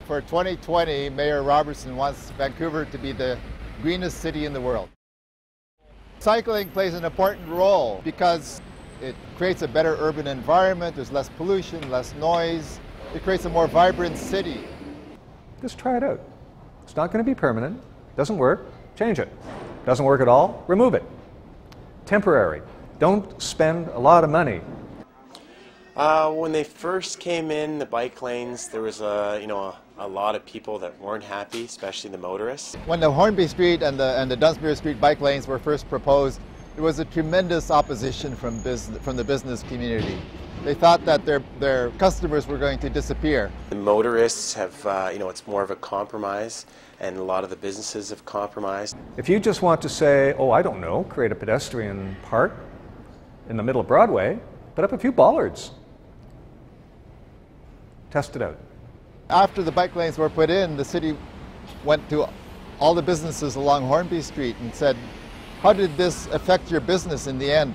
For 2020, Mayor Robertson wants Vancouver to be the greenest city in the world. Cycling plays an important role because it creates a better urban environment, there's less pollution, less noise, it creates a more vibrant city. Just try it out. It's not going to be permanent, doesn't work, change it. Doesn't work at all, remove it. Temporary. Don't spend a lot of money. When they first came in, the bike lanes, there was a lot of people that weren't happy, especially the motorists. When the Hornby Street and the Dunsmuir Street bike lanes were first proposed, there was a tremendous opposition from the business community. They thought that their customers were going to disappear. The motorists have, it's more of a compromise, and a lot of the businesses have compromised. If you just want to say, oh, I don't know, create a pedestrian park in the middle of Broadway, put up a few bollards. Test it out. After the bike lanes were put in, the city went to all the businesses along Hornby Street and said, how did this affect your business in the end?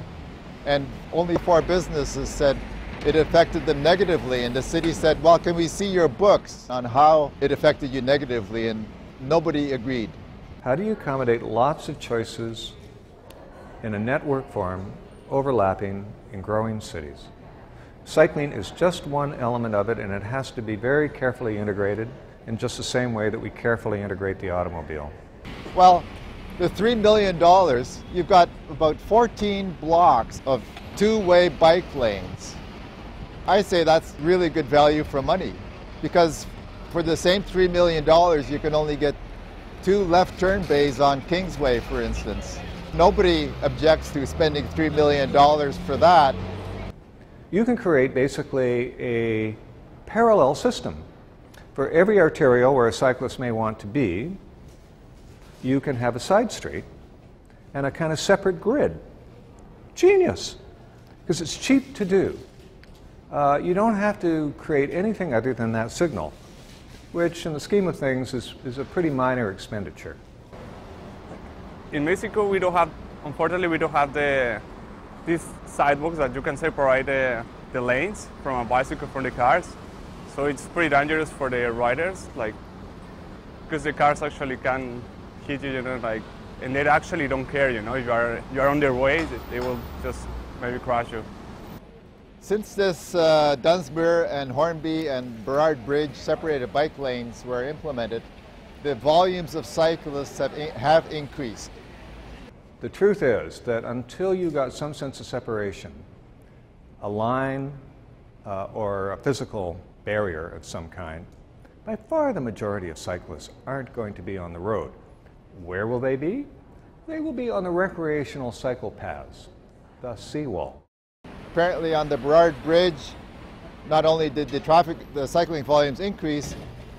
And only 4 businesses said it affected them negatively, and the city said, well, can we see your books on how it affected you negatively? And nobody agreed. How do you accommodate lots of choices in a network form overlapping in growing cities? Cycling is just one element of it, and it has to be very carefully integrated in just the same way that we carefully integrate the automobile. Well, the $3 million, you've got about 14 blocks of 2-way bike lanes. I say that's really good value for money, because for the same $3 million, you can only get 2 left turn bays on Kingsway, for instance. Nobody objects to spending $3 million for that. You can create basically a parallel system. For every arterial where a cyclist may want to be, you can have a side street and a kind of separate grid. Genius! Because it's cheap to do. You don't have to create anything other than that signal, which in the scheme of things is a pretty minor expenditure. In Mexico, unfortunately, we don't have these sidewalks that you can separate the lanes from a bicycle from the cars. So it's pretty dangerous for the riders, because the cars actually can hit you, and they actually don't care, if you are on their way, they will just maybe crash you. Since this Dunsmuir and Hornby and Burrard Bridge separated bike lanes were implemented, the volumes of cyclists have increased. The truth is that until you got some sense of separation, a line or a physical barrier of some kind, by far the majority of cyclists aren't going to be on the road. Where will they be? They will be on the recreational cycle paths, the seawall. Apparently on the Burrard Bridge, not only did the cycling volumes increase,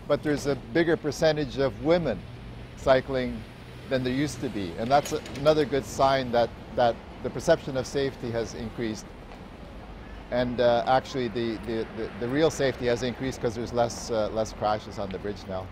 but there's a bigger percentage of women cycling than there used to be. And that's another good sign that the perception of safety has increased. And actually the real safety has increased because there's less crashes on the bridge now.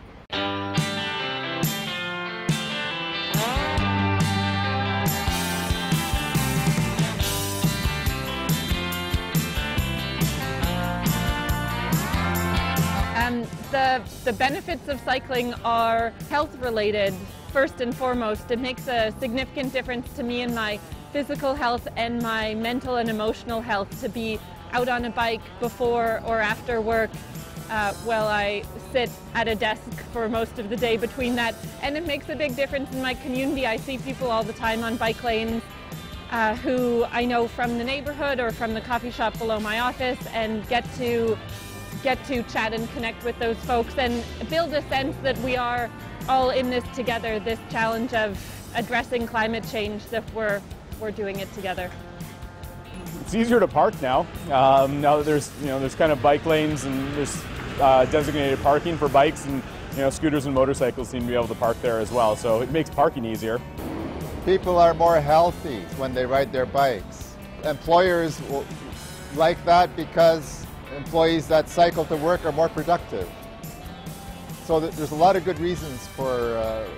The benefits of cycling are health related. First and foremost, it makes a significant difference to me in my physical health and my mental and emotional health to be out on a bike before or after work while I sit at a desk for most of the day between that. And it makes a big difference in my community. I see people all the time on bike lanes who I know from the neighborhood or from the coffee shop below my office, and get to chat and connect with those folks and build a sense that we are all in this together, this challenge of addressing climate change, that we're doing it together. It's easier to park now. Now that there's kind of bike lanes and there's designated parking for bikes, and scooters and motorcycles seem to be able to park there as well. So it makes parking easier. People are more healthy when they ride their bikes. Employers will like that because employees that cycle to work are more productive. So there's a lot of good reasons for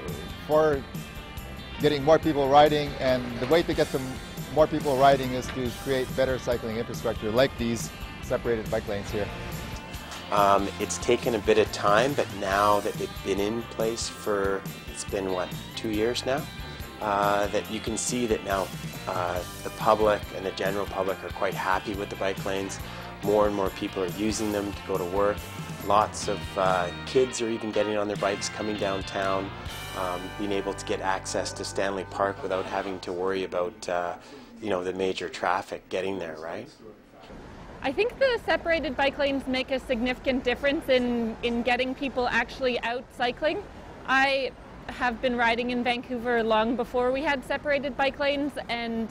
getting more people riding, and the way to get more people riding is to create better cycling infrastructure like these separated bike lanes here. It's taken a bit of time, but now that they've been in place for, it's been what, 2 years now, that you can see that now the public and the general public are quite happy with the bike lanes. More and more people are using them to go to work. Lots of kids are even getting on their bikes coming downtown, being able to get access to Stanley Park without having to worry about you know, the major traffic getting there, right? I think the separated bike lanes make a significant difference in getting people actually out cycling. I have been riding in Vancouver long before we had separated bike lanes and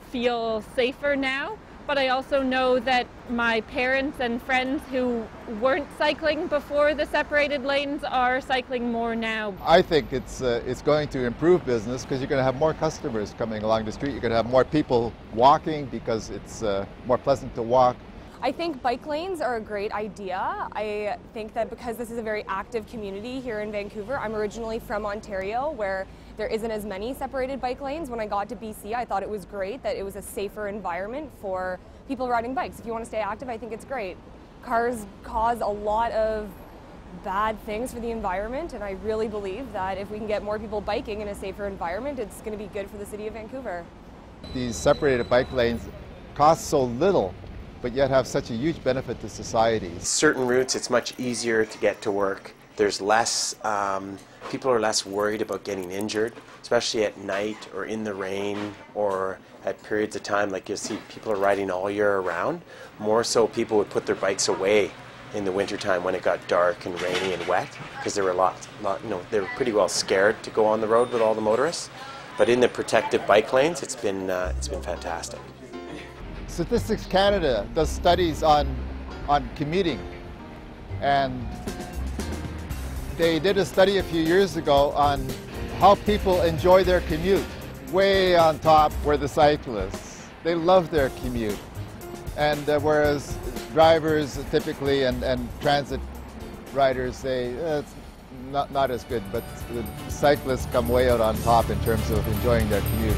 feel safer now. But I also know that my parents and friends who weren't cycling before the separated lanes are cycling more now. I think it's going to improve business because you're going to have more customers coming along the street. You're going to have more people walking because it's more pleasant to walk. I think bike lanes are a great idea. I think that because this is a very active community here in Vancouver, I'm originally from Ontario where there isn't as many separated bike lanes. When I got to BC, I thought it was great that it was a safer environment for people riding bikes. If you want to stay active, I think it's great. Cars cause a lot of bad things for the environment, and I really believe that if we can get more people biking in a safer environment, it's going to be good for the city of Vancouver. These separated bike lanes cost so little, but yet have such a huge benefit to society. Certain routes, it's much easier to get to work. There's less, people are less worried about getting injured, especially at night or in the rain or at periods of time. Like you'll see people are riding all year around. More so people would put their bikes away in the wintertime when it got dark and rainy and wet, because there were you know, they were pretty well scared to go on the road with all the motorists. But in the protected bike lanes, it's been fantastic. Statistics Canada does studies on commuting, and they did a study a few years ago on how people enjoy their commute. Way on top were the cyclists. They love their commute, and whereas drivers typically and transit riders say it's not as good, but the cyclists come way out on top in terms of enjoying their commute.